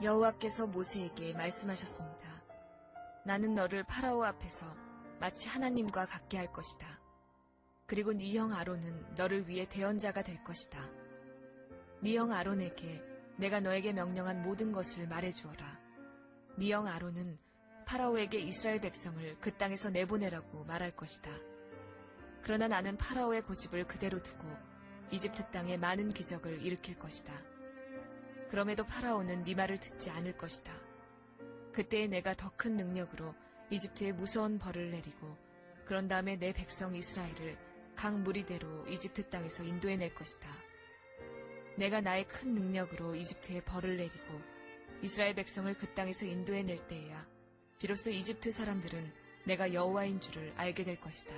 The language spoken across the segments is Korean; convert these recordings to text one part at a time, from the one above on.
여호와께서 모세에게 말씀하셨습니다. 나는 너를 파라오 앞에서 마치 하나님과 같게 할 것이다. 그리고 네 형 아론은 너를 위해 대언자가 될 것이다. 네 형 아론에게 내가 너에게 명령한 모든 것을 말해주어라. 네 형 아론은 파라오에게 이스라엘 백성을 그 땅에서 내보내라고 말할 것이다. 그러나 나는 파라오의 고집을 그대로 두고 이집트 땅에 많은 기적을 일으킬 것이다. 그럼에도 파라오는 네 말을 듣지 않을 것이다. 그때에 내가 더 큰 능력으로 이집트에 무서운 벌을 내리고 그런 다음에 내 백성 이스라엘을 강 무리대로 이집트 땅에서 인도해낼 것이다. 내가 나의 큰 능력으로 이집트에 벌을 내리고 이스라엘 백성을 그 땅에서 인도해낼 때에야 비로소 이집트 사람들은 내가 여호와인 줄을 알게 될 것이다.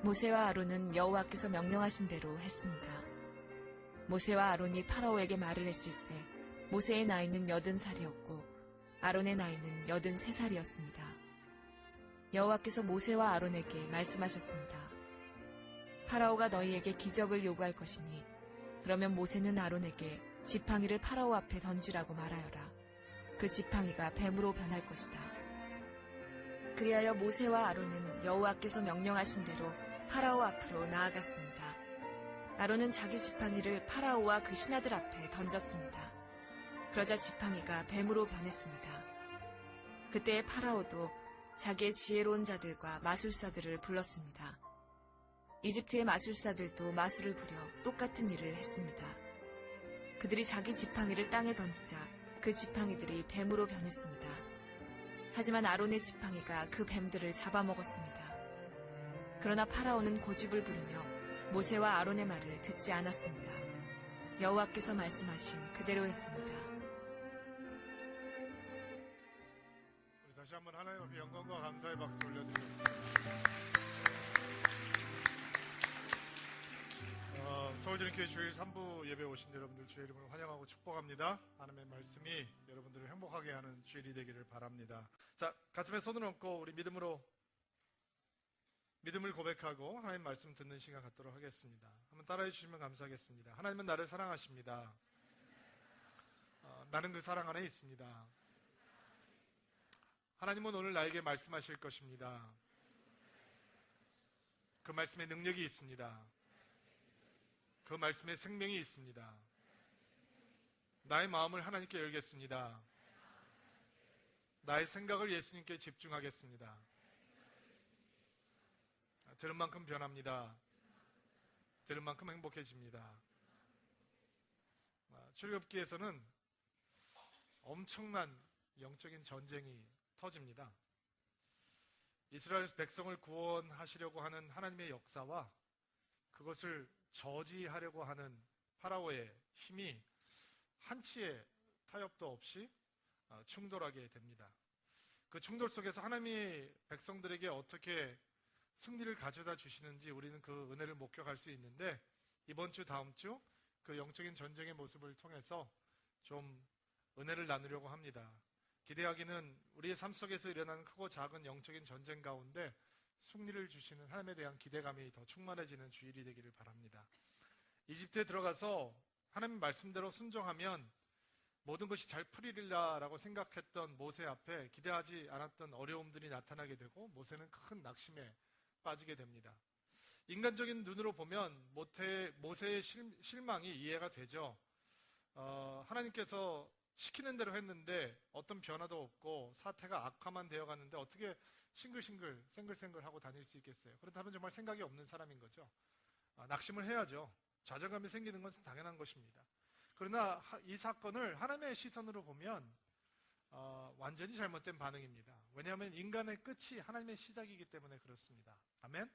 모세와 아론은 여호와께서 명령하신 대로 했습니다. 모세와 아론이 파라오에게 말을 했을 때 모세의 나이는 80살이었고 아론의 나이는 83살이었습니다. 여호와께서 모세와 아론에게 말씀하셨습니다. 파라오가 너희에게 기적을 요구할 것이니 그러면 모세는 아론에게 지팡이를 파라오 앞에 던지라고 말하여라. 그 지팡이가 뱀으로 변할 것이다. 그리하여 모세와 아론은 여호와께서 명령하신 대로 파라오 앞으로 나아갔습니다. 아론은 자기 지팡이를 파라오와 그 신하들 앞에 던졌습니다. 그러자 지팡이가 뱀으로 변했습니다. 그때의 파라오도 자기의 지혜로운 자들과 마술사들을 불렀습니다. 이집트의 마술사들도 마술을 부려 똑같은 일을 했습니다. 그들이 자기 지팡이를 땅에 던지자 그 지팡이들이 뱀으로 변했습니다. 하지만 아론의 지팡이가 그 뱀들을 잡아먹었습니다. 그러나 파라오는 고집을 부리며 모세와 아론의 말을 듣지 않았습니다. 여호와께서 말씀하신 그대로 했습니다. 우리 다시 한번 하나님 앞에 영광과 감사의 박수 올려드리겠습니다. 서울전인교회 주일 3부 예배 오신 여러분들 주의 이름으로 환영하고 축복합니다. 하나님의 말씀이 여러분들을 행복하게 하는 주일이 되기를 바랍니다. 자, 가슴에 손을 얹고 우리 믿음을 고백하고 하나님 말씀 듣는 시간 갖도록 하겠습니다. 한번 따라해 주시면 감사하겠습니다. 하나님은 나를 사랑하십니다. 나는 그 사랑 안에 있습니다. 하나님은 오늘 나에게 말씀하실 것입니다. 그 말씀에 능력이 있습니다. 그 말씀에 생명이 있습니다. 나의 마음을 하나님께 열겠습니다. 나의 생각을 예수님께 집중하겠습니다. 들은 만큼 변합니다. 들은 만큼 행복해집니다. 출애굽기에서는 엄청난 영적인 전쟁이 터집니다. 이스라엘 백성을 구원하시려고 하는 하나님의 역사와 그것을 저지하려고 하는 파라오의 힘이 한치의 타협도 없이 충돌하게 됩니다. 그 충돌 속에서 하나님이 백성들에게 어떻게 승리를 가져다 주시는지 우리는 그 은혜를 목격할 수 있는데, 이번 주 다음 주 그 영적인 전쟁의 모습을 통해서 좀 은혜를 나누려고 합니다. 기대하기는 우리의 삶 속에서 일어나는 크고 작은 영적인 전쟁 가운데 승리를 주시는 하나님에 대한 기대감이 더 충만해지는 주일이 되기를 바랍니다. 이집트에 들어가서 하나님 말씀대로 순종하면 모든 것이 잘 풀리리라라고 생각했던 모세 앞에 기대하지 않았던 어려움들이 나타나게 되고 모세는 큰 낙심에 빠지게 됩니다. 인간적인 눈으로 보면 모세의 실망이 이해가 되죠. 하나님께서 시키는 대로 했는데 어떤 변화도 없고 사태가 악화만 되어갔는데 어떻게 싱글싱글 생글생글하고 다닐 수 있겠어요? 그렇다면 정말 생각이 없는 사람인 거죠. 낙심을 해야죠. 좌절감이 생기는 것은 당연한 것입니다. 그러나 이 사건을 하나님의 시선으로 보면 완전히 잘못된 반응입니다. 왜냐하면 인간의 끝이 하나님의 시작이기 때문에 그렇습니다. 아멘?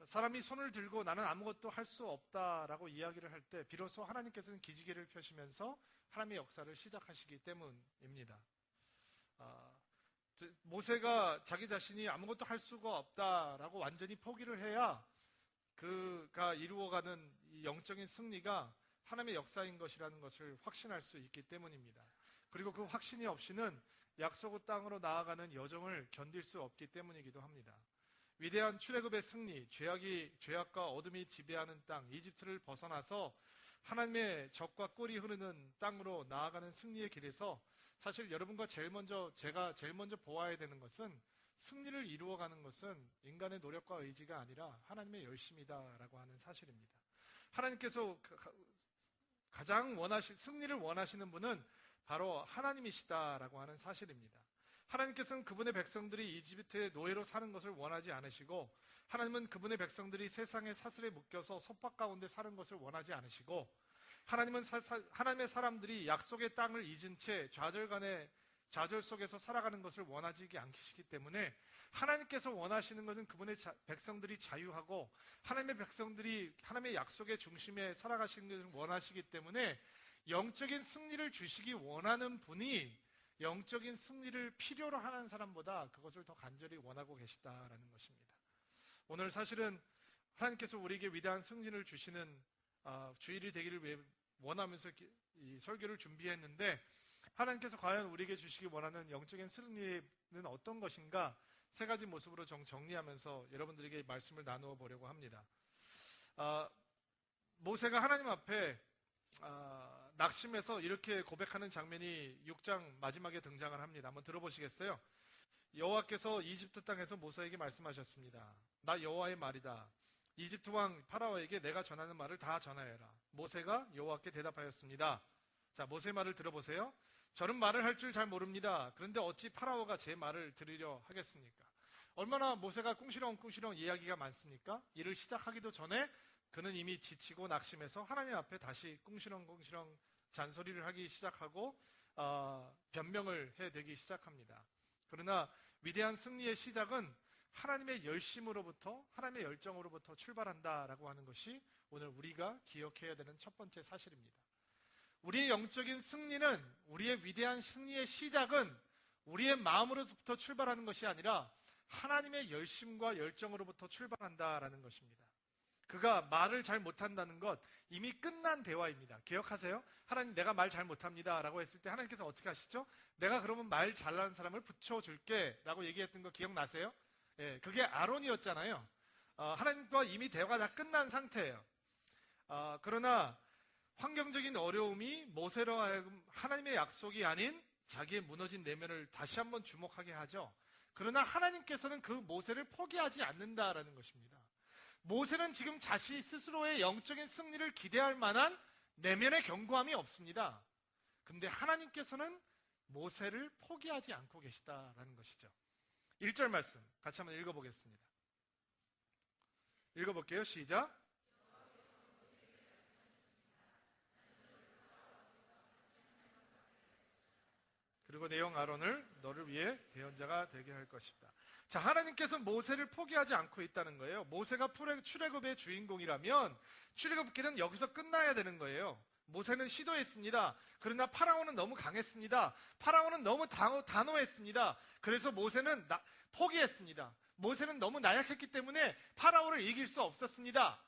사람이 손을 들고 나는 아무것도 할 수 없다라고 이야기를 할 때 비로소 하나님께서는 기지개를 펴시면서 하나님의 역사를 시작하시기 때문입니다. 모세가 자기 자신이 아무것도 할 수가 없다라고 완전히 포기를 해야 그가 이루어가는 이 영적인 승리가 하나님의 역사인 것이라는 것을 확신할 수 있기 때문입니다. 그리고 그 확신이 없이는 약속의 땅으로 나아가는 여정을 견딜 수 없기 때문이기도 합니다. 위대한 출애굽의 승리, 죄악과 어둠이 지배하는 땅 이집트를 벗어나서 하나님의 적과 꿀이 흐르는 땅으로 나아가는 승리의 길에서 사실 여러분과 제가 제일 먼저 보아야 되는 것은 승리를 이루어가는 것은 인간의 노력과 의지가 아니라 하나님의 열심이다라고 하는 사실입니다. 하나님께서 가장 승리를 원하시는 분은 바로 하나님이시다라고 하는 사실입니다. 하나님께서는 그분의 백성들이 이집트의 노예로 사는 것을 원하지 않으시고, 하나님은 그분의 백성들이 세상의 사슬에 묶여서 속박 가운데 사는 것을 원하지 않으시고, 하나님은 하나님의 사람들이 약속의 땅을 잊은 채 좌절 속에서 살아가는 것을 원하지 않으시기 때문에 하나님께서 원하시는 것은 그분의 백성들이 자유하고 하나님의 백성들이 하나님의 약속의 중심에 살아가시는 것을 원하시기 때문에 영적인 승리를 주시기 원하는 분이 영적인 승리를 필요로 하는 사람보다 그것을 더 간절히 원하고 계시다라는 것입니다. 오늘 사실은 하나님께서 우리에게 위대한 승리를 주시는 주일이 되기를 원하면서 이 설교를 준비했는데, 하나님께서 과연 우리에게 주시기 원하는 영적인 승리는 어떤 것인가, 세 가지 모습으로 정리하면서 여러분들에게 말씀을 나누어 보려고 합니다. 모세가 하나님 앞에 낙심해서 이렇게 고백하는 장면이 6장 마지막에 등장을 합니다. 한번 들어보시겠어요? 여호와께서 이집트 땅에서 모세에게 말씀하셨습니다. 나 여호와의 말이다. 이집트 왕 파라오에게 내가 전하는 말을 다 전하여라. 모세가 여호와께 대답하였습니다. 자, 모세의 말을 들어보세요. 저는 말을 할 줄 잘 모릅니다. 그런데 어찌 파라오가 제 말을 들으려 하겠습니까? 얼마나 모세가 꿍시렁꿍시렁 이야기가 많습니까? 일을 시작하기도 전에 그는 이미 지치고 낙심해서 하나님 앞에 다시 꿍시렁꿍시렁 잔소리를 하기 시작하고 변명을 해대기 시작합니다. 그러나 위대한 승리의 시작은 하나님의 열심으로부터, 하나님의 열정으로부터 출발한다라고 하는 것이 오늘 우리가 기억해야 되는 첫 번째 사실입니다. 우리의 영적인 승리는, 우리의 위대한 승리의 시작은 우리의 마음으로부터 출발하는 것이 아니라 하나님의 열심과 열정으로부터 출발한다라는 것입니다. 그가 말을 잘 못한다는 것, 이미 끝난 대화입니다. 기억하세요? 하나님, 내가 말 잘 못합니다 라고 했을 때 하나님께서 어떻게 하시죠? 내가 그러면 말 잘하는 사람을 붙여줄게 라고 얘기했던 거 기억나세요? 예, 그게 아론이었잖아요. 하나님과 이미 대화가 다 끝난 상태예요. 그러나 환경적인 어려움이 모세로 하여금 하나님의 약속이 아닌 자기의 무너진 내면을 다시 한번 주목하게 하죠. 그러나 하나님께서는 그 모세를 포기하지 않는다라는 것입니다. 모세는 지금 자신 스스로의 영적인 승리를 기대할 만한 내면의 견고함이 없습니다. 근데 하나님께서는 모세를 포기하지 않고 계시다라는 것이죠. 1절 말씀 같이 한번 읽어보겠습니다. 읽어볼게요. 시작. 그리고 내형 아론을 너를 위해 대언자가 되게 할 것이다. 자, 하나님께서 모세를 포기하지 않고 있다는 거예요. 모세가 출애굽의 주인공이라면 출애굽기는 여기서 끝나야 되는 거예요. 모세는 시도했습니다. 그러나 파라오는 너무 강했습니다. 파라오는 너무 단호했습니다. 그래서 모세는 포기했습니다. 모세는 너무 나약했기 때문에 파라오를 이길 수 없었습니다.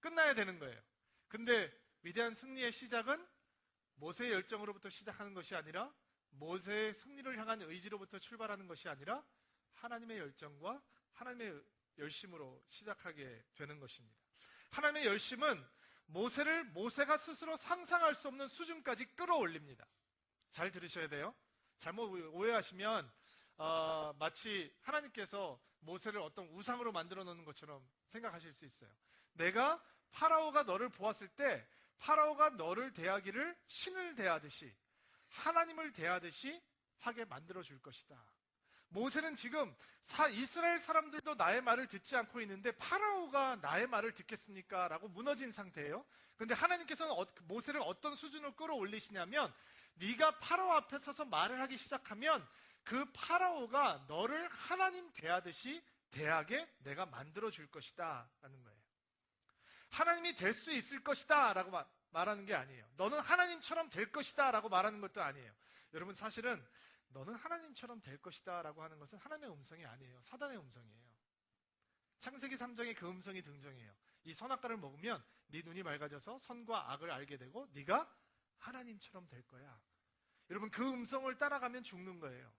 끝나야 되는 거예요. 근데 위대한 승리의 시작은 모세의 열정으로부터 시작하는 것이 아니라, 모세의 승리를 향한 의지로부터 출발하는 것이 아니라 하나님의 열정과 하나님의 열심으로 시작하게 되는 것입니다. 하나님의 열심은 모세가 스스로 상상할 수 없는 수준까지 끌어올립니다. 잘 들으셔야 돼요. 잘못 오해하시면 마치 하나님께서 모세를 어떤 우상으로 만들어 놓는 것처럼 생각하실 수 있어요. 내가 파라오가 너를 보았을 때 파라오가 너를 대하기를 신을 대하듯이, 하나님을 대하듯이 하게 만들어 줄 것이다. 모세는 지금 이스라엘 사람들도 나의 말을 듣지 않고 있는데 파라오가 나의 말을 듣겠습니까? 라고 무너진 상태예요. 그런데 하나님께서는 모세를 어떤 수준으로 끌어올리시냐면, 네가 파라오 앞에 서서 말을 하기 시작하면 그 파라오가 너를 하나님 대하듯이 대하게 내가 만들어 줄 것이다 라는 거예요. 하나님이 될 수 있을 것이다 라고 말하는 게 아니에요. 너는 하나님처럼 될 것이다 라고 말하는 것도 아니에요. 여러분, 사실은 너는 하나님처럼 될 것이다 라고 하는 것은 하나님의 음성이 아니에요. 사단의 음성이에요. 창세기 3장에 그 음성이 등장해요. 이 선악과를 먹으면 네 눈이 맑아져서 선과 악을 알게 되고 네가 하나님처럼 될 거야. 여러분, 그 음성을 따라가면 죽는 거예요.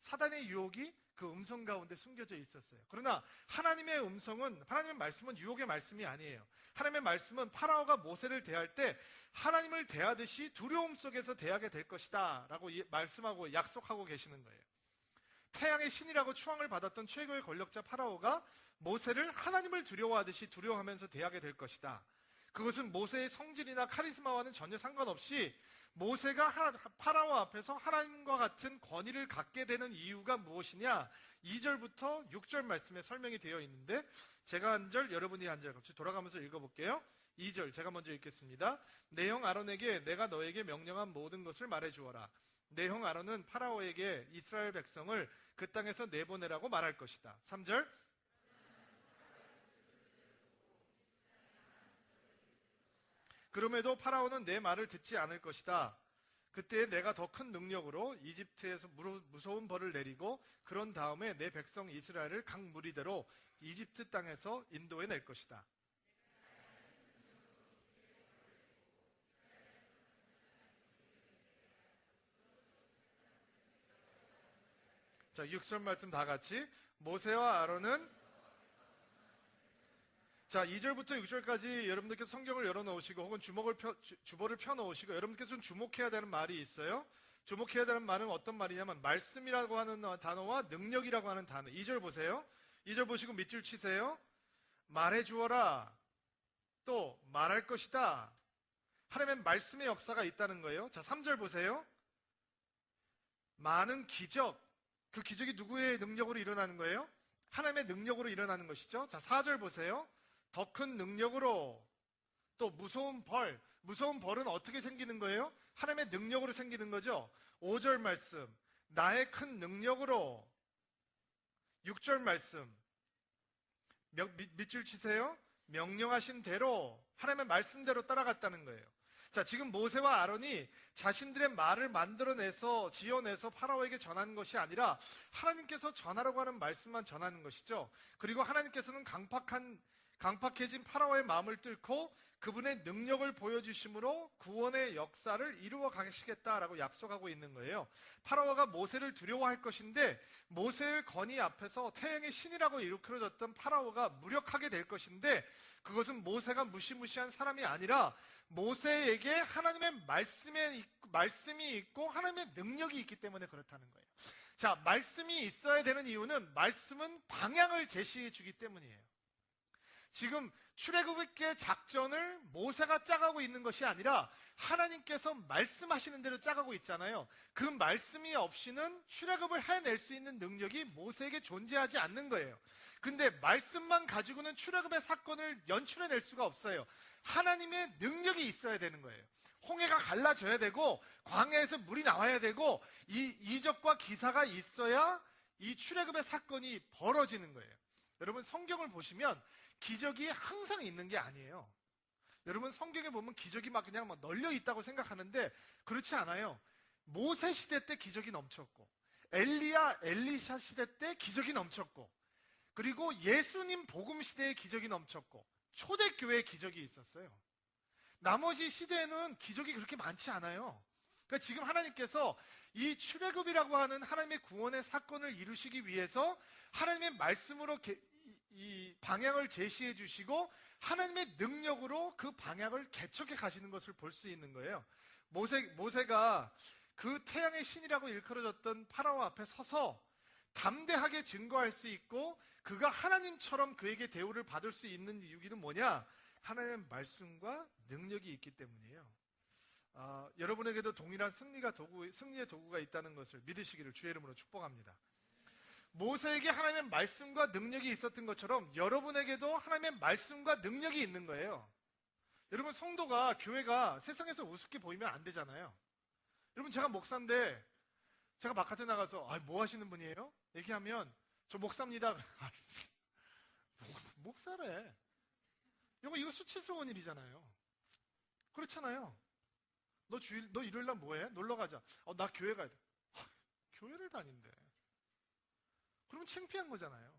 사단의 유혹이 그 음성 가운데 숨겨져 있었어요. 그러나 하나님의 음성은, 하나님의 말씀은 유혹의 말씀이 아니에요. 하나님의 말씀은 파라오가 모세를 대할 때 하나님을 대하듯이 두려움 속에서 대하게 될 것이다 라고 말씀하고 약속하고 계시는 거예요. 태양의 신이라고 추앙을 받았던 최고의 권력자 파라오가 모세를 하나님을 두려워하듯이 두려워하면서 대하게 될 것이다. 그것은 모세의 성질이나 카리스마와는 전혀 상관없이 모세가 파라오 앞에서 하나님과 같은 권위를 갖게 되는 이유가 무엇이냐, 2절부터 6절 말씀에 설명이 되어 있는데 제가 한 절, 여러분이 한 절 같이 돌아가면서 읽어볼게요. 2절 제가 먼저 읽겠습니다. 내 형 아론에게 내가 너에게 명령한 모든 것을 말해주어라. 내 형 아론은 파라오에게 이스라엘 백성을 그 땅에서 내보내라고 말할 것이다. 3절 그럼에도 파라오는 내 말을 듣지 않을 것이다. 그때 내가 더 큰 능력으로 이집트에서 무서운 벌을 내리고 그런 다음에 내 백성 이스라엘을 각 무리대로 이집트 땅에서 인도해 낼 것이다. 자, 6절 말씀 다 같이. 모세와 아론은 자, 2절부터 6절까지 여러분들께서 성경을 열어놓으시고 혹은 주보를 펴놓으시고 여러분들께서 좀 주목해야 되는 말이 있어요. 주목해야 되는 말은 어떤 말이냐면 말씀이라고 하는 단어와 능력이라고 하는 단어. 2절 보세요. 2절 보시고 밑줄 치세요. 말해주어라. 또 말할 것이다. 하나님의 말씀의 역사가 있다는 거예요. 자, 3절 보세요. 많은 기적. 그 기적이 누구의 능력으로 일어나는 거예요? 하나님의 능력으로 일어나는 것이죠. 자, 4절 보세요. 더 큰 능력으로. 또 무서운 벌. 무서운 벌은 어떻게 생기는 거예요? 하나님의 능력으로 생기는 거죠. 5절 말씀. 나의 큰 능력으로. 6절 말씀. 밑줄 치세요. 명령하신 대로, 하나님의 말씀대로 따라갔다는 거예요. 자, 지금 모세와 아론이 자신들의 말을 만들어내서 지어내서 파라오에게 전하는 것이 아니라 하나님께서 전하라고 하는 말씀만 전하는 것이죠. 그리고 하나님께서는 강팍해진 파라오의 마음을 뚫고 그분의 능력을 보여주심으로 구원의 역사를 이루어 가시겠다라고 약속하고 있는 거예요. 파라오가 모세를 두려워할 것인데 모세의 권위 앞에서 태양의 신이라고 일컬어졌던 파라오가 무력하게 될 것인데 그것은 모세가 무시무시한 사람이 아니라 모세에게 하나님의 말씀이 있고 하나님의 능력이 있기 때문에 그렇다는 거예요. 자, 말씀이 있어야 되는 이유는 말씀은 방향을 제시해 주기 때문이에요. 지금 출애굽의 작전을 모세가 짜가고 있는 것이 아니라 하나님께서 말씀하시는 대로 짜가고 있잖아요. 그 말씀이 없이는 출애굽을 해낼 수 있는 능력이 모세에게 존재하지 않는 거예요. 근데 말씀만 가지고는 출애굽의 사건을 연출해낼 수가 없어요. 하나님의 능력이 있어야 되는 거예요. 홍해가 갈라져야 되고 광야에서 물이 나와야 되고 이 이적과 기사가 있어야 이 출애굽의 사건이 벌어지는 거예요. 여러분, 성경을 보시면 기적이 항상 있는 게 아니에요. 여러분, 성경에 보면 기적이 막 그냥 널려 있다고 생각하는데 그렇지 않아요. 모세 시대 때 기적이 넘쳤고 엘리샤 시대 때 기적이 넘쳤고 그리고 예수님 복음 시대에 기적이 넘쳤고 초대교회에 기적이 있었어요. 나머지 시대에는 기적이 그렇게 많지 않아요. 그러니까 지금 하나님께서 이 출애굽이라고 하는 하나님의 구원의 사건을 이루시기 위해서 하나님의 말씀으로 이 방향을 제시해 주시고 하나님의 능력으로 그 방향을 개척해 가시는 것을 볼 수 있는 거예요. 모세가 그 태양의 신이라고 일컬어졌던 파라오 앞에 서서 담대하게 증거할 수 있고 그가 하나님처럼 그에게 대우를 받을 수 있는 이유는 뭐냐? 하나님의 말씀과 능력이 있기 때문이에요. 여러분에게도 동일한 승리의 도구가 있다는 것을 믿으시기를 주의 이름으로 축복합니다. 모세에게 하나님의 말씀과 능력이 있었던 것처럼 여러분에게도 하나님의 말씀과 능력이 있는 거예요. 여러분, 성도가, 교회가 세상에서 우습게 보이면 안 되잖아요. 여러분, 제가 목사인데 제가 바깥에 나가서 뭐 하시는 분이에요? 얘기하면 저 목사입니다. 목사래. 이거 수치스러운 일이잖아요. 그렇잖아요. 너 일요일 날 뭐해? 놀러 가자. 나 교회 가야 돼. 교회를 다닌대. 그러면 창피한 거잖아요.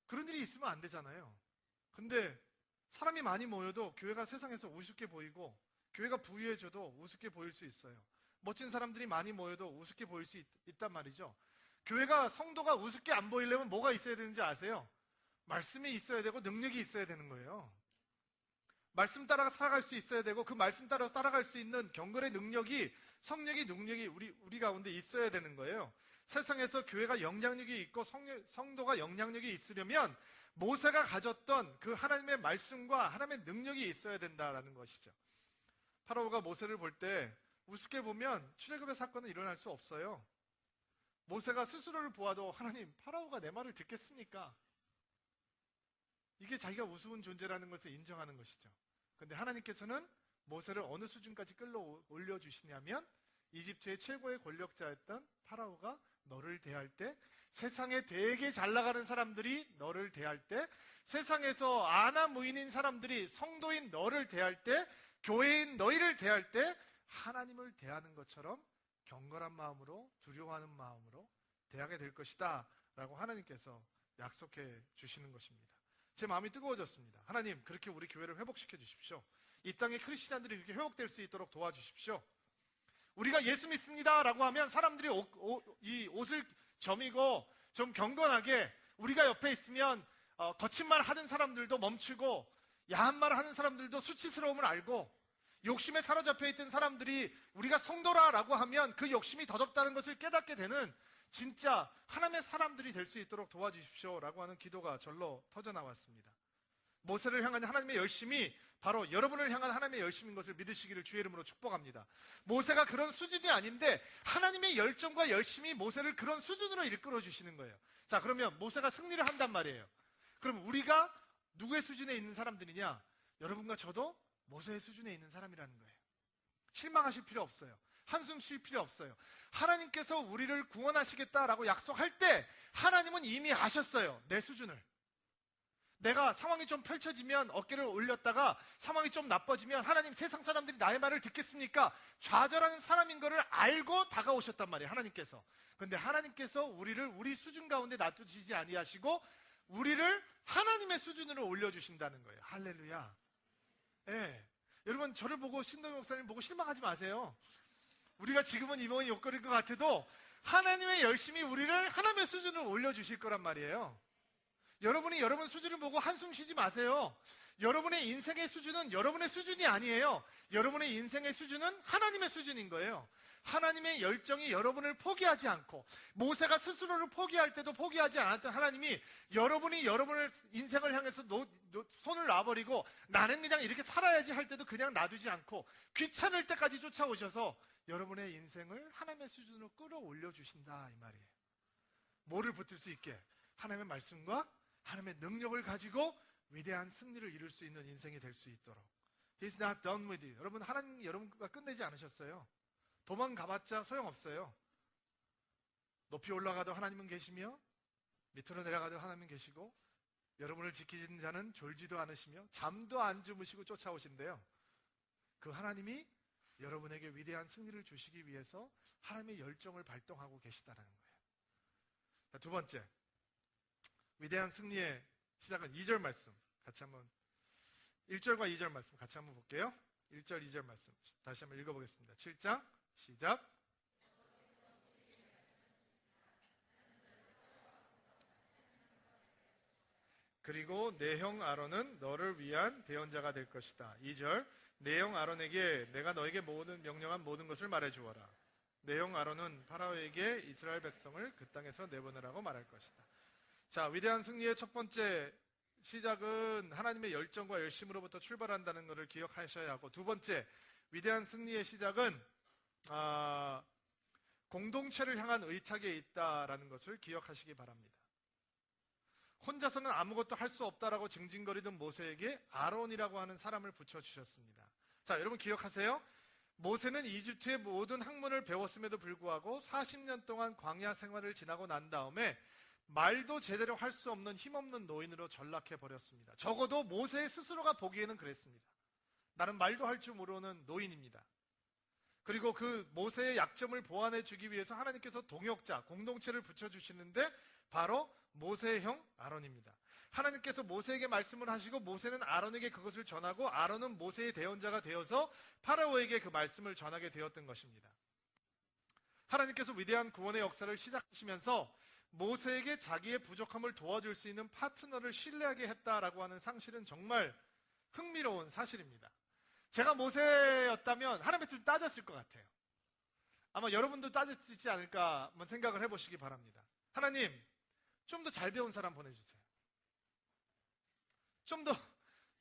그런 일이 있으면 안 되잖아요. 근데 사람이 많이 모여도 교회가 세상에서 우습게 보이고 교회가 부유해져도 우습게 보일 수 있어요. 멋진 사람들이 많이 모여도 우습게 보일 수 있단 말이죠. 교회가, 성도가 우습게 안 보이려면 뭐가 있어야 되는지 아세요? 말씀이 있어야 되고 능력이 있어야 되는 거예요. 말씀 따라 살아갈 수 있어야 되고, 그 말씀 따라 살아갈 수 있는 경건의 능력이, 성령의 능력이 우리 가운데 있어야 되는 거예요. 세상에서 교회가 영향력이 있고 성도가 영향력이 있으려면 모세가 가졌던 그 하나님의 말씀과 하나님의 능력이 있어야 된다라는 것이죠. 파라오가 모세를 볼 때 우습게 보면 출애굽의 사건은 일어날 수 없어요. 모세가 스스로를 보아도, 하나님, 파라오가 내 말을 듣겠습니까? 이게 자기가 우스운 존재라는 것을 인정하는 것이죠. 그런데 하나님께서는 모세를 어느 수준까지 끌어올려 주시냐면, 이집트의 최고의 권력자였던 파라오가 너를 대할 때, 세상에 되게 잘 나가는 사람들이 너를 대할 때, 세상에서 아나 무인인 사람들이 성도인 너를 대할 때, 교회인 너희를 대할 때 하나님을 대하는 것처럼 경건한 마음으로, 두려워하는 마음으로 대하게 될 것이다 라고 하나님께서 약속해 주시는 것입니다. 제 마음이 뜨거워졌습니다. 하나님, 그렇게 우리 교회를 회복시켜 주십시오. 이 땅의 크리스찬들이 그렇게 회복될 수 있도록 도와주십시오. 우리가 예수 믿습니다 라고 하면 사람들이 이 옷을 저미고 좀 경건하게, 우리가 옆에 있으면 거친 말 하는 사람들도 멈추고, 야한 말 하는 사람들도 수치스러움을 알고, 욕심에 사로잡혀 있던 사람들이 우리가 성도라라고 하면 그 욕심이 더덥다는 것을 깨닫게 되는 진짜 하나님의 사람들이 될 수 있도록 도와주십시오 라고 하는 기도가 절로 터져나왔습니다. 모세를 향한 하나님의 열심이 바로 여러분을 향한 하나님의 열심인 것을 믿으시기를 주의 이름으로 축복합니다. 모세가 그런 수준이 아닌데 하나님의 열정과 열심이 모세를 그런 수준으로 이끌어 주시는 거예요. 자, 그러면 모세가 승리를 한단 말이에요. 그럼 우리가 누구의 수준에 있는 사람들이냐? 여러분과 저도 모세의 수준에 있는 사람이라는 거예요. 실망하실 필요 없어요. 한숨 쉴 필요 없어요. 하나님께서 우리를 구원하시겠다라고 약속할 때 하나님은 이미 아셨어요. 내 수준을. 내가 상황이 좀 펼쳐지면 어깨를 올렸다가 상황이 좀 나빠지면, 하나님, 세상 사람들이 나의 말을 듣겠습니까? 좌절하는 사람인 거를 알고 다가오셨단 말이에요, 하나님께서. 그런데 하나님께서 우리를 우리 수준 가운데 놔두시지 아니하시고 우리를 하나님의 수준으로 올려주신다는 거예요. 할렐루야. 예. 여러분, 저를 보고, 신동엽 목사님 보고 실망하지 마세요. 우리가 지금은 이번이 욕거릴 것 같아도 하나님의 열심히 우리를 하나님의 수준으로 올려주실 거란 말이에요. 여러분이 여러분 수준을 보고 한숨 쉬지 마세요. 여러분의 인생의 수준은 여러분의 수준이 아니에요. 여러분의 인생의 수준은 하나님의 수준인 거예요. 하나님의 열정이 여러분을 포기하지 않고, 모세가 스스로를 포기할 때도 포기하지 않았던 하나님이 여러분이 여러분의 인생을 향해서 손을 놔버리고 나는 그냥 이렇게 살아야지 할 때도 그냥 놔두지 않고 귀찮을 때까지 쫓아오셔서 여러분의 인생을 하나님의 수준으로 끌어올려 주신다, 이 말이에요. 뭐를 붙들 수 있게? 하나님의 말씀과 하나님의 능력을 가지고 위대한 승리를 이룰 수 있는 인생이 될 수 있도록. He's not done with you. 여러분, 하나님 여러분과 끝내지 않으셨어요. 도망가봤자 소용없어요. 높이 올라가도 하나님은 계시며 밑으로 내려가도 하나님은 계시고, 여러분을 지키는 자는 졸지도 않으시며 잠도 안 주무시고 쫓아오신대요. 그 하나님이 여러분에게 위대한 승리를 주시기 위해서 하나님의 열정을 발동하고 계시다는 거예요. 자, 두 번째, 위대한 승리의 시작은 2절 말씀 같이 한번, 1절과 2절 말씀 같이 한번 볼게요. 1절, 2절 말씀 다시 한번 읽어보겠습니다. 7장 시작. 그리고 내 형 아론은 너를 위한 대언자가 될 것이다. 2절, 내 형 아론에게 내가 너에게 명령한 모든 것을 말해주어라. 내 형 아론은 파라오에게 이스라엘 백성을 그 땅에서 내보내라고 말할 것이다. 자, 위대한 승리의 첫 번째 시작은 하나님의 열정과 열심으로부터 출발한다는 것을 기억하셔야 하고, 두 번째, 위대한 승리의 시작은 공동체를 향한 의탁에 있다라는 것을 기억하시기 바랍니다. 혼자서는 아무것도 할 수 없다라고 징징거리던 모세에게 아론이라고 하는 사람을 붙여주셨습니다. 자, 여러분 기억하세요? 모세는 이집트의 모든 학문을 배웠음에도 불구하고 40년 동안 광야 생활을 지나고 난 다음에 말도 제대로 할 수 없는 힘없는 노인으로 전락해 버렸습니다. 적어도 모세 스스로가 보기에는 그랬습니다. 나는 말도 할 줄 모르는 노인입니다. 그리고 그 모세의 약점을 보완해 주기 위해서 하나님께서 동역자, 공동체를 붙여주시는데 바로 모세의 형 아론입니다. 하나님께서 모세에게 말씀을 하시고 모세는 아론에게 그것을 전하고 아론은 모세의 대언자가 되어서 파라오에게 그 말씀을 전하게 되었던 것입니다. 하나님께서 위대한 구원의 역사를 시작하시면서 모세에게 자기의 부족함을 도와줄 수 있는 파트너를 신뢰하게 했다라고 하는 사실은 정말 흥미로운 사실입니다. 제가 모세였다면 하나님께 좀 따졌을 것 같아요. 아마 여러분도 따질 수 있지 않을까 한번 생각을 해보시기 바랍니다. 하나님, 좀 더 잘 배운 사람 보내주세요. 좀 더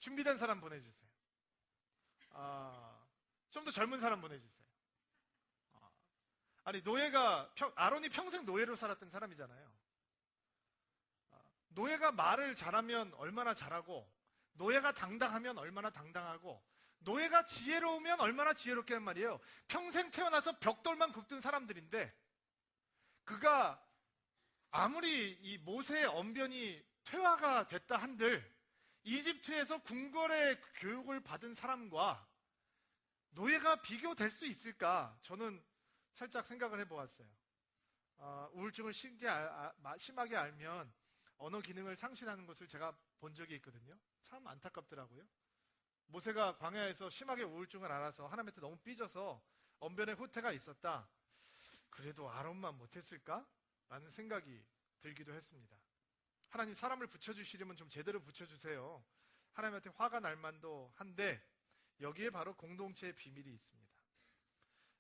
준비된 사람 보내주세요. 좀 더 젊은 사람 보내주세요. 아니, 아론이 평생 노예로 살았던 사람이잖아요. 노예가 말을 잘하면 얼마나 잘하고, 노예가 당당하면 얼마나 당당하고, 노예가 지혜로우면 얼마나 지혜롭게 한 말이에요. 평생 태어나서 벽돌만 굽던 사람들인데, 그가 아무리 이 모세의 언변이 퇴화가 됐다 한들, 이집트에서 궁궐의 교육을 받은 사람과 노예가 비교될 수 있을까? 저는 살짝 생각을 해보았어요. 우울증을 심하게 알면 언어 기능을 상실하는 것을 제가 본 적이 있거든요. 참 안타깝더라고요. 모세가 광야에서 심하게 우울증을 앓아서 하나님한테 너무 삐져서 언변의 후퇴가 있었다. 그래도 아론만 못했을까? 라는 생각이 들기도 했습니다. 하나님, 사람을 붙여주시려면 좀 제대로 붙여주세요. 하나님한테 화가 날 만도 한데 여기에 바로 공동체의 비밀이 있습니다.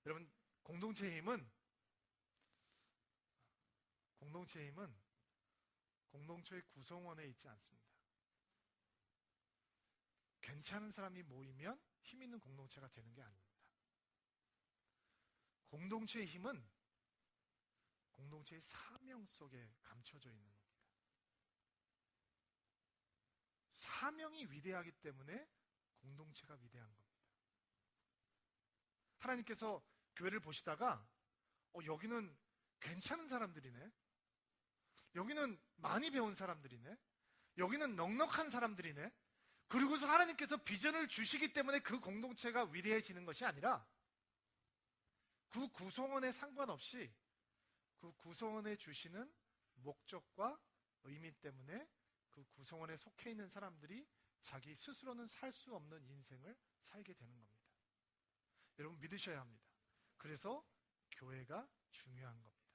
여러분, 공동체의 힘은 공동체의 구성원에 있지 않습니다. 괜찮은 사람이 모이면 힘 있는 공동체가 되는 게 아닙니다. 공동체의 힘은 공동체의 사명 속에 감춰져 있는 겁니다. 사명이 위대하기 때문에 공동체가 위대한 겁니다. 하나님께서 교회를 보시다가 여기는 괜찮은 사람들이네, 여기는 많이 배운 사람들이네, 여기는 넉넉한 사람들이네, 그리고서 하나님께서 비전을 주시기 때문에 그 공동체가 위대해지는 것이 아니라 그 구성원에 상관없이 그 구성원에 주시는 목적과 의미 때문에 그 구성원에 속해 있는 사람들이 자기 스스로는 살 수 없는 인생을 살게 되는 겁니다. 여러분, 믿으셔야 합니다. 그래서 교회가 중요한 겁니다.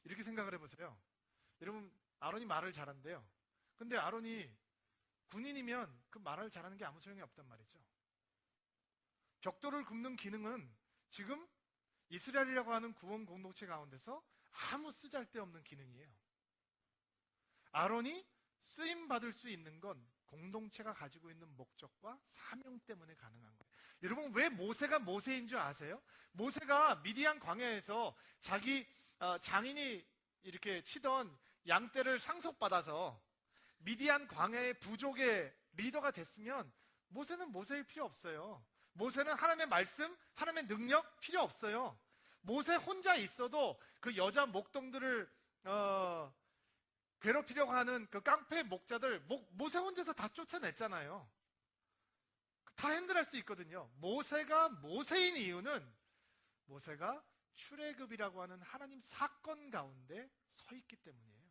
이렇게 생각을 해보세요. 여러분, 아론이 말을 잘한대요. 근데 아론이 군인이면 그 말을 잘하는 게 아무 소용이 없단 말이죠. 벽돌을 굽는 기능은 지금 이스라엘이라고 하는 구원 공동체 가운데서 아무 쓰잘데없는 기능이에요. 아론이 쓰임받을 수 있는 건 공동체가 가지고 있는 목적과 사명 때문에 가능한 거예요. 여러분, 왜 모세가 모세인 줄 아세요? 모세가 미디안 광야에서 자기 장인이 이렇게 치던 양떼를 상속받아서 미디안 광야의 부족의 리더가 됐으면 모세는 모세일 필요 없어요. 모세는 하나님의 말씀, 하나님의 능력 필요 없어요. 모세 혼자 있어도 그 여자 목동들을 괴롭히려고 하는 그 깡패 목자들 모세 혼자서 다 쫓아냈잖아요. 다 핸들할 수 있거든요. 모세가 모세인 이유는 모세가 출애굽이라고 하는 하나님 사건 가운데 서 있기 때문이에요.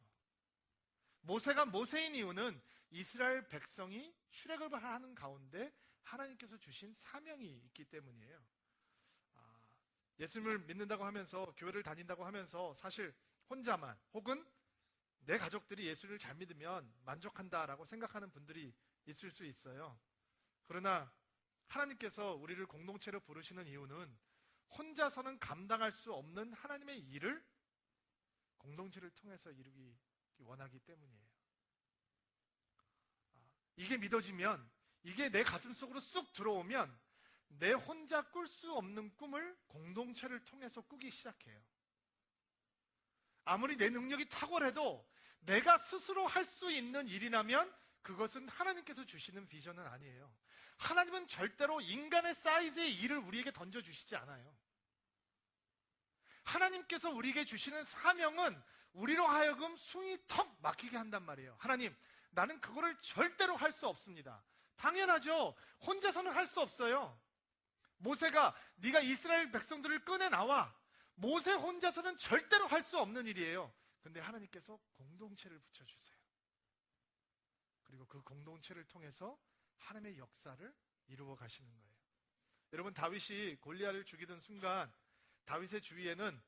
모세가 모세인 이유는 이스라엘 백성이 출애굽을 하는 가운데 하나님께서 주신 사명이 있기 때문이에요. 예수님을 믿는다고 하면서, 교회를 다닌다고 하면서 사실 혼자만 혹은 내 가족들이 예수를 잘 믿으면 만족한다라고 생각하는 분들이 있을 수 있어요. 그러나 하나님께서 우리를 공동체로 부르시는 이유는 혼자서는 감당할 수 없는 하나님의 일을 공동체를 통해서 이루기 원하기 때문이에요. 이게 믿어지면, 이게 내 가슴 속으로 쑥 들어오면 내 혼자 꿀 수 없는 꿈을 공동체를 통해서 꾸기 시작해요. 아무리 내 능력이 탁월해도 내가 스스로 할 수 있는 일이라면 그것은 하나님께서 주시는 비전은 아니에요. 하나님은 절대로 인간의 사이즈의 일을 우리에게 던져주시지 않아요. 하나님께서 우리에게 주시는 사명은 우리로 하여금 숨이 턱 막히게 한단 말이에요. 하나님, 나는 그거를 절대로 할 수 없습니다. 당연하죠. 혼자서는 할 수 없어요. 모세가 네가 이스라엘 백성들을 꺼내나와, 모세 혼자서는 절대로 할 수 없는 일이에요. 근데 하나님께서 공동체를 붙여주세요. 그리고 그 공동체를 통해서 하나님의 역사를 이루어 가시는 거예요. 여러분, 다윗이 골리앗을 죽이던 순간 다윗의 주위에는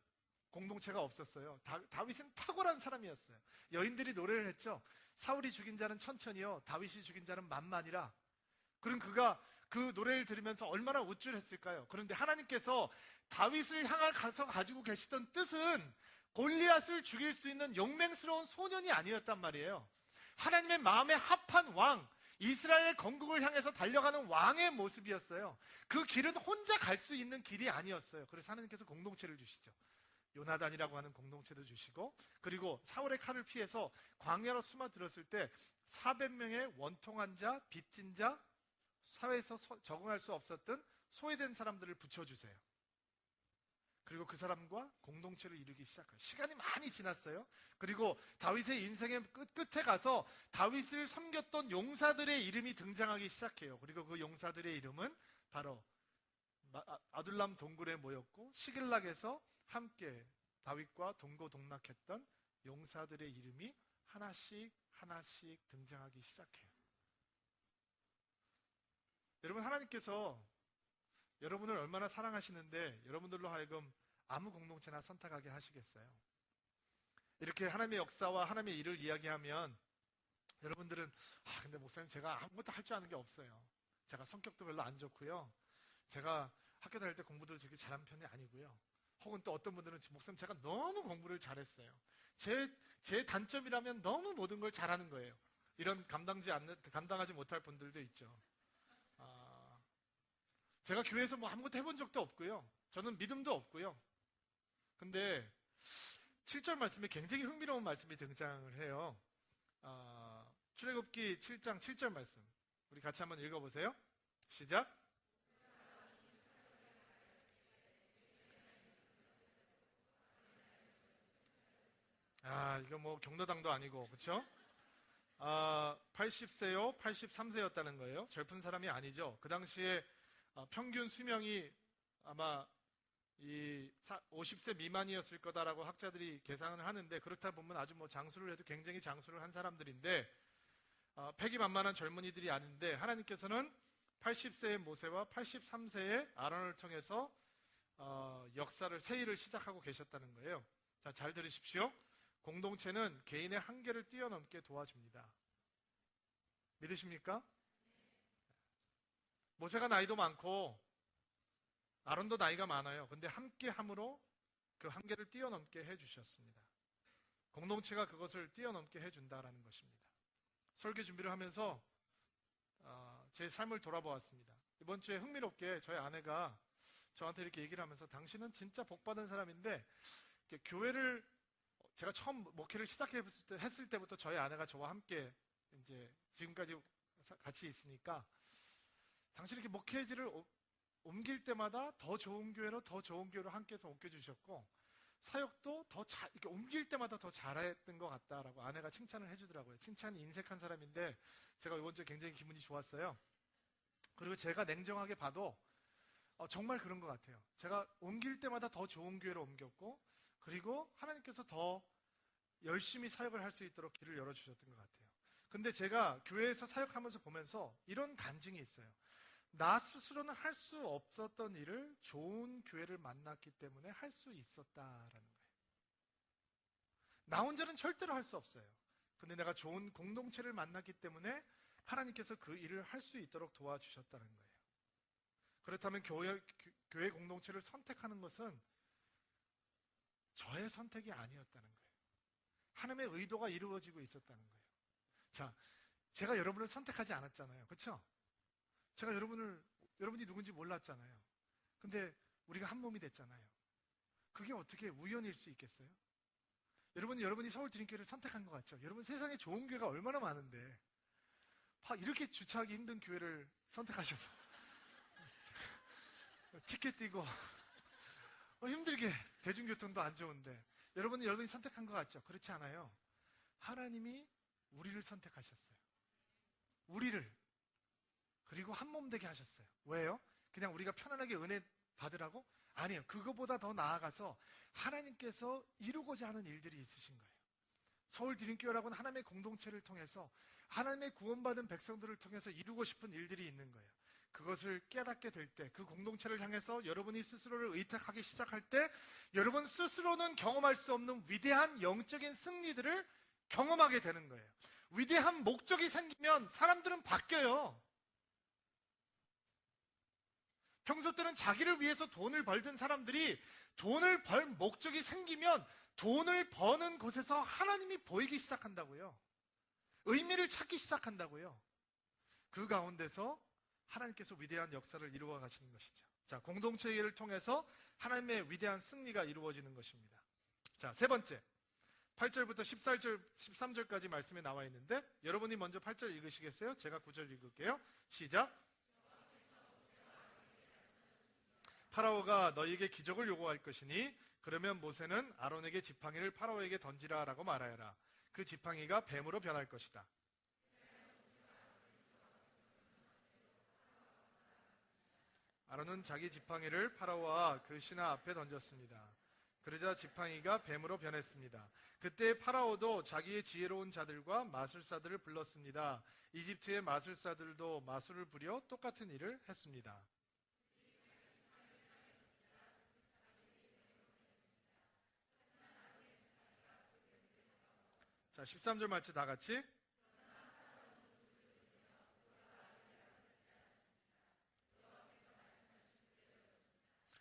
공동체가 없었어요. 다윗은 탁월한 사람이었어요. 여인들이 노래를 했죠. 사울이 죽인 자는 천천히요, 다윗이 죽인 자는 만만이라. 그럼 그가 그 노래를 들으면서 얼마나 우쭐했을까요? 그런데 하나님께서 다윗을 향해 가서 가지고 계시던 뜻은 골리앗을 죽일 수 있는 용맹스러운 소년이 아니었단 말이에요. 하나님의 마음에 합한 왕, 이스라엘의 건국을 향해서 달려가는 왕의 모습이었어요. 그 길은 혼자 갈 수 있는 길이 아니었어요. 그래서 하나님께서 공동체를 주시죠. 요나단이라고 하는 공동체도 주시고, 그리고 사울의 칼을 피해서 광야로 숨어들었을 때 400명의 원통한 자, 빚진 자, 사회에서 적응할 수 없었던 소외된 사람들을 붙여주세요. 그리고 그 사람과 공동체를 이루기 시작해요. 시간이 많이 지났어요. 그리고 다윗의 인생의 끝에 가서 다윗을 섬겼던 용사들의 이름이 등장하기 시작해요. 그리고 그 용사들의 이름은 바로 아둘람 동굴에 모였고 시글락에서 함께 다윗과 동고동락했던 용사들의 이름이 하나씩 하나씩 등장하기 시작해요. 여러분, 하나님께서 여러분을 얼마나 사랑하시는데 여러분들로 하여금 아무 공동체나 선택하게 하시겠어요? 이렇게 하나님의 역사와 하나님의 일을 이야기하면 여러분들은 근데 목사님, 제가 아무것도 할 줄 아는 게 없어요. 제가 성격도 별로 안 좋고요. 제가 학교 다닐 때 공부도 그렇게 잘하는 편이 아니고요. 혹은 또 어떤 분들은 목사님, 제가 너무 공부를 잘했어요. 제 단점이라면 너무 모든 걸 잘하는 거예요. 이런 감당하지 못할 분들도 있죠. 제가 교회에서 아무것도 해본 적도 없고요. 저는 믿음도 없고요. 근데 7절 말씀에 굉장히 흥미로운 말씀이 등장을 해요. 출애굽기 7장 7절 말씀. 우리 같이 한번 읽어보세요. 시작. 이거 뭐 경로당도 아니고, 그쵸? 80세요, 83세였다는 거예요. 젊은 사람이 아니죠. 그 당시에 평균 수명이 아마 50세 미만이었을 거다라고 학자들이 계산을 하는데, 그렇다 보면 아주 장수를 해도 굉장히 장수를 한 사람들인데, 패기만만한 젊은이들이 아닌데, 하나님께서는 80세의 모세와 83세의 아론을 통해서 역사를, 새 일을 시작하고 계셨다는 거예요. 자, 잘 들으십시오. 공동체는 개인의 한계를 뛰어넘게 도와줍니다. 믿으십니까? 모세가 나이도 많고 아론도 나이가 많아요. 근데 함께함으로 그 한계를 뛰어넘게 해주셨습니다. 공동체가 그것을 뛰어넘게 해준다라는 것입니다. 설교 준비를 하면서 제 삶을 돌아보았습니다. 이번 주에 흥미롭게 저희 아내가 저한테 이렇게 얘기를 하면서, 당신은 진짜 복받은 사람인데, 교회를 제가 처음 목회를 시작했을 때부터 저희 아내가 저와 함께 이제 지금까지 같이 있으니까, 당신이 이렇게 목회지를 옮길 때마다 더 좋은 교회로 함께해서 옮겨주셨고, 사역도 이렇게 옮길 때마다 더 잘했던 것 같다라고 아내가 칭찬을 해주더라고요. 칭찬이 인색한 사람인데 제가 이번 주에 굉장히 기분이 좋았어요. 그리고 제가 냉정하게 봐도 정말 그런 것 같아요. 제가 옮길 때마다 더 좋은 교회로 옮겼고, 그리고 하나님께서 더 열심히 사역을 할 수 있도록 길을 열어주셨던 것 같아요. 근데 제가 교회에서 사역하면서 보면서 이런 간증이 있어요. 나 스스로는 할 수 없었던 일을 좋은 교회를 만났기 때문에 할 수 있었다라는 거예요. 나 혼자는 절대로 할 수 없어요. 근데 내가 좋은 공동체를 만났기 때문에 하나님께서 그 일을 할 수 있도록 도와주셨다는 거예요. 그렇다면 교회 공동체를 선택하는 것은 저의 선택이 아니었다는 거예요. 하나님의 의도가 이루어지고 있었다는 거예요. 자, 제가 여러분을 선택하지 않았잖아요. 그렇죠? 제가 여러분이 누군지 몰랐잖아요. 근데 우리가 한 몸이 됐잖아요. 그게 어떻게 우연일 수 있겠어요? 여러분이 서울 드림교회를 선택한 것 같죠? 여러분, 세상에 좋은 교회가 얼마나 많은데 이렇게 주차하기 힘든 교회를 선택하셔서 티켓 띄고 힘들게, 대중교통도 안 좋은데 여러분이 선택한 것 같죠? 그렇지 않아요. 하나님이 우리를 선택하셨어요. 우리를. 그리고 한 몸 되게 하셨어요. 왜요? 그냥 우리가 편안하게 은혜 받으라고? 아니에요. 그거보다 더 나아가서 하나님께서 이루고자 하는 일들이 있으신 거예요. 서울 드림교회라고는 하나님의 공동체를 통해서, 하나님의 구원받은 백성들을 통해서 이루고 싶은 일들이 있는 거예요. 그것을 깨닫게 될 때, 그 공동체를 향해서 여러분이 스스로를 의탁하기 시작할 때 여러분 스스로는 경험할 수 없는 위대한 영적인 승리들을 경험하게 되는 거예요. 위대한 목적이 생기면 사람들은 바뀌어요. 평소 때는 자기를 위해서 돈을 벌던 사람들이 돈을 벌 목적이 생기면 돈을 버는 곳에서 하나님이 보이기 시작한다고요. 의미를 찾기 시작한다고요. 그 가운데서 하나님께서 위대한 역사를 이루어 가시는 것이죠. 자, 공동체를 통해서 하나님의 위대한 승리가 이루어지는 것입니다. 자, 세 번째. 8절부터 13절까지 말씀에 나와 있는데 여러분이 먼저 8절 읽으시겠어요? 제가 9절 읽을게요. 시작. 파라오가 너희에게 기적을 요구할 것이니 그러면 모세는 아론에게 지팡이를 파라오에게 던지라 라고 말하여라. 그 지팡이가 뱀으로 변할 것이다. 아론은 자기 지팡이를 파라오와 그 신하 앞에 던졌습니다. 그러자 지팡이가 뱀으로 변했습니다. 그때 파라오도 자기의 지혜로운 자들과 마술사들을 불렀습니다. 이집트의 마술사들도 마술을 부려 똑같은 일을 했습니다. 자, 13절 말씀 다 같이.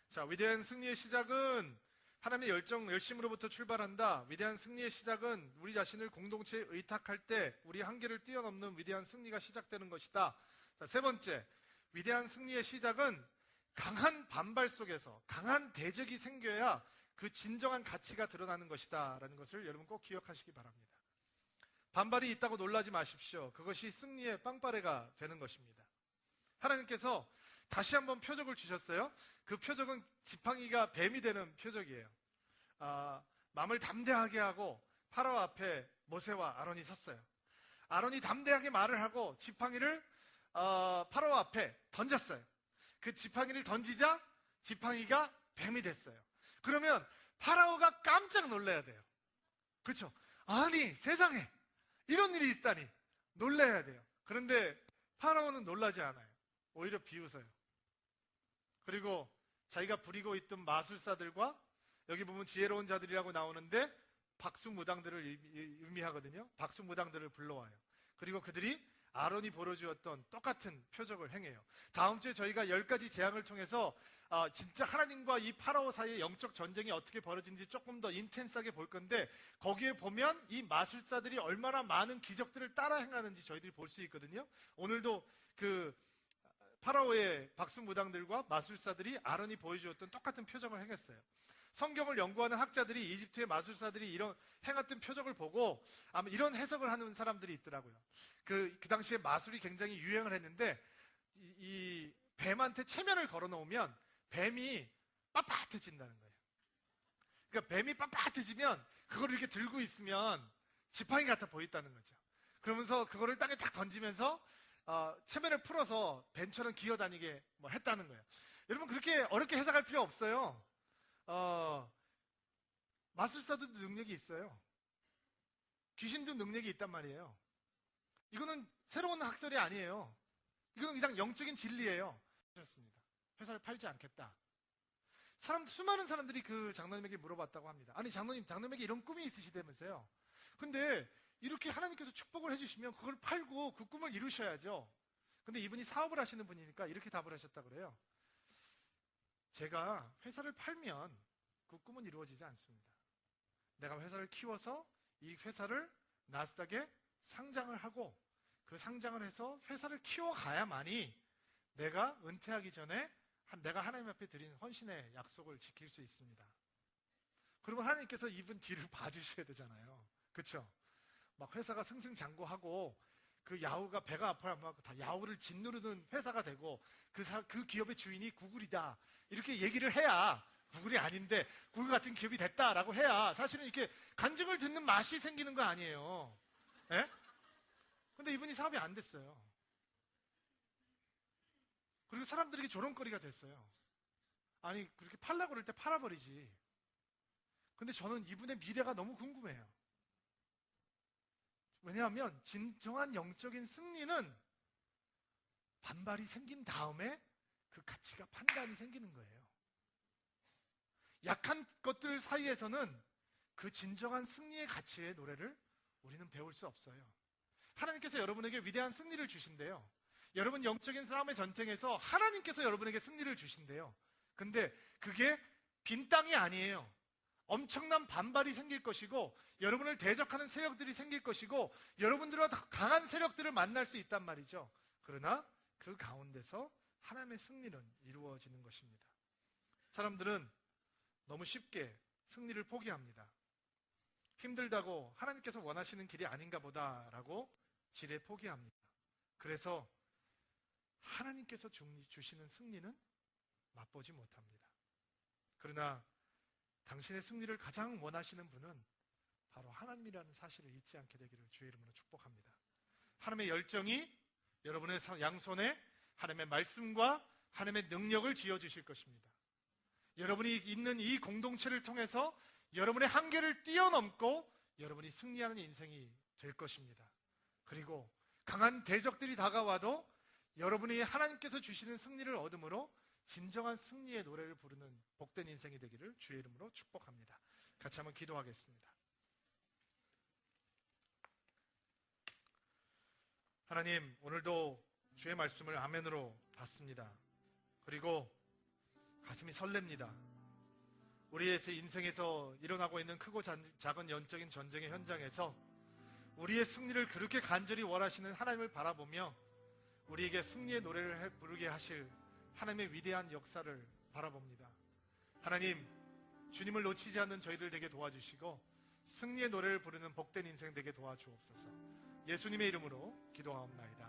자, 위대한 승리의 시작은 하나님의 열심으로부터 출발한다. 위대한 승리의 시작은 우리 자신을 공동체에 의탁할 때 우리 한계를 뛰어넘는 위대한 승리가 시작되는 것이다. 자, 세 번째, 위대한 승리의 시작은 강한 반발 속에서 강한 대적이 생겨야 그 진정한 가치가 드러나는 것이다 라는 것을 여러분 꼭 기억하시기 바랍니다. 반발이 있다고 놀라지 마십시오. 그것이 승리의 빵빠레가 되는 것입니다. 하나님께서 다시 한번 표적을 주셨어요. 그 표적은 지팡이가 뱀이 되는 표적이에요. 마음을 담대하게 하고 파라오 앞에 모세와 아론이 섰어요. 아론이 담대하게 말을 하고 지팡이를 파라오 앞에 던졌어요. 그 지팡이를 던지자 지팡이가 뱀이 됐어요. 그러면 파라오가 깜짝 놀라야 돼요. 그렇죠? 아니 세상에 이런 일이 있다니 놀라야 돼요. 그런데 파라오는 놀라지 않아요. 오히려 비웃어요. 그리고 자기가 부리고 있던 마술사들과 여기 보면 지혜로운 자들이라고 나오는데 박수무당들을 의미하거든요. 박수무당들을 불러와요. 그리고 그들이 아론이 벌어주었던 똑같은 표적을 행해요. 다음 주에 저희가 10가지 재앙을 통해서 진짜 하나님과 이 파라오 사이의 영적 전쟁이 어떻게 벌어지는지 조금 더 인텐스하게 볼 건데 거기에 보면 이 마술사들이 얼마나 많은 기적들을 따라 행하는지 저희들이 볼 수 있거든요. 오늘도 그 파라오의 박수무당들과 마술사들이 아론이 보여주었던 똑같은 표적을 행했어요. 성경을 연구하는 학자들이 이집트의 마술사들이 이런 행했던 표적을 보고 아마 이런 해석을 하는 사람들이 있더라고요. 그 당시에 마술이 굉장히 유행을 했는데 이 뱀한테 체면을 걸어 놓으면 뱀이 빳빳해진다는 거예요. 그러니까 뱀이 빳빳해지면 그걸 이렇게 들고 있으면 지팡이 같아 보인다는 거죠. 그러면서 그거를 땅에 딱 던지면서 체면을 풀어서 뱀처럼 기어다니게 했다는 거예요. 여러분 그렇게 어렵게 해석할 필요 없어요. 마술사들도 능력이 있어요. 귀신도 능력이 있단 말이에요. 이거는 새로운 학설이 아니에요. 이거는 그냥 영적인 진리예요. 그렇습니다. 회사를 팔지 않겠다. 수많은 사람들이 그 장로님에게 물어봤다고 합니다. 아니 장로님에게 이런 꿈이 있으시다면서요. 근데 이렇게 하나님께서 축복을 해주시면 그걸 팔고 그 꿈을 이루셔야죠. 근데 이분이 사업을 하시는 분이니까 이렇게 답을 하셨다 그래요. 제가 회사를 팔면 그 꿈은 이루어지지 않습니다. 내가 회사를 키워서 이 회사를 나스닥에 상장을 하고 그 상장을 해서 회사를 키워가야만이 내가 은퇴하기 전에 내가 하나님 앞에 드린 헌신의 약속을 지킬 수 있습니다. 그러면 하나님께서 이분 뒤를 봐주셔야 되잖아요. 그렇죠? 막 회사가 승승장구하고 그 야후가 배가 아파요. 다 야후를 짓누르는 회사가 되고 그 기업의 주인이 구글이다. 이렇게 얘기를 해야 구글이 아닌데 구글 같은 기업이 됐다라고 해야 사실은 이렇게 간증을 듣는 맛이 생기는 거 아니에요. 예? 근데 이분이 사업이 안 됐어요. 그리고 사람들에게 조롱거리가 됐어요. 아니 그렇게 팔라고 그럴 때 팔아버리지. 근데 저는 이분의 미래가 너무 궁금해요. 왜냐하면 진정한 영적인 승리는 반발이 생긴 다음에 그 가치가 판단이 생기는 거예요. 약한 것들 사이에서는 그 진정한 승리의 가치의 노래를 우리는 배울 수 없어요. 하나님께서 여러분에게 위대한 승리를 주신대요. 여러분 영적인 싸움의 전쟁에서 하나님께서 여러분에게 승리를 주신대요. 근데 그게 빈 땅이 아니에요. 엄청난 반발이 생길 것이고 여러분을 대적하는 세력들이 생길 것이고 여러분들과 더 강한 세력들을 만날 수 있단 말이죠. 그러나 그 가운데서 하나님의 승리는 이루어지는 것입니다. 사람들은 너무 쉽게 승리를 포기합니다. 힘들다고 하나님께서 원하시는 길이 아닌가 보다라고 지레 포기합니다. 그래서 하나님께서 주시는 승리는 맛보지 못합니다. 그러나 당신의 승리를 가장 원하시는 분은 바로 하나님이라는 사실을 잊지 않게 되기를 주의 이름으로 축복합니다. 하나님의 열정이 여러분의 양손에 하나님의 말씀과 하나님의 능력을 쥐어주실 것입니다. 여러분이 있는 이 공동체를 통해서 여러분의 한계를 뛰어넘고 여러분이 승리하는 인생이 될 것입니다. 그리고 강한 대적들이 다가와도 여러분이 하나님께서 주시는 승리를 얻음으로 진정한 승리의 노래를 부르는 복된 인생이 되기를 주의 이름으로 축복합니다. 같이 한번 기도하겠습니다. 하나님, 오늘도 주의 말씀을 아멘으로 받습니다. 그리고 가슴이 설렙니다. 우리의 인생에서 일어나고 있는 크고 작은 영적인 전쟁의 현장에서 우리의 승리를 그렇게 간절히 원하시는 하나님을 바라보며 우리에게 승리의 노래를 부르게 하실 하나님의 위대한 역사를 바라봅니다. 하나님, 주님을 놓치지 않는 저희들 되게 도와주시고 승리의 노래를 부르는 복된 인생 되게 도와주옵소서. 예수님의 이름으로 기도하옵나이다.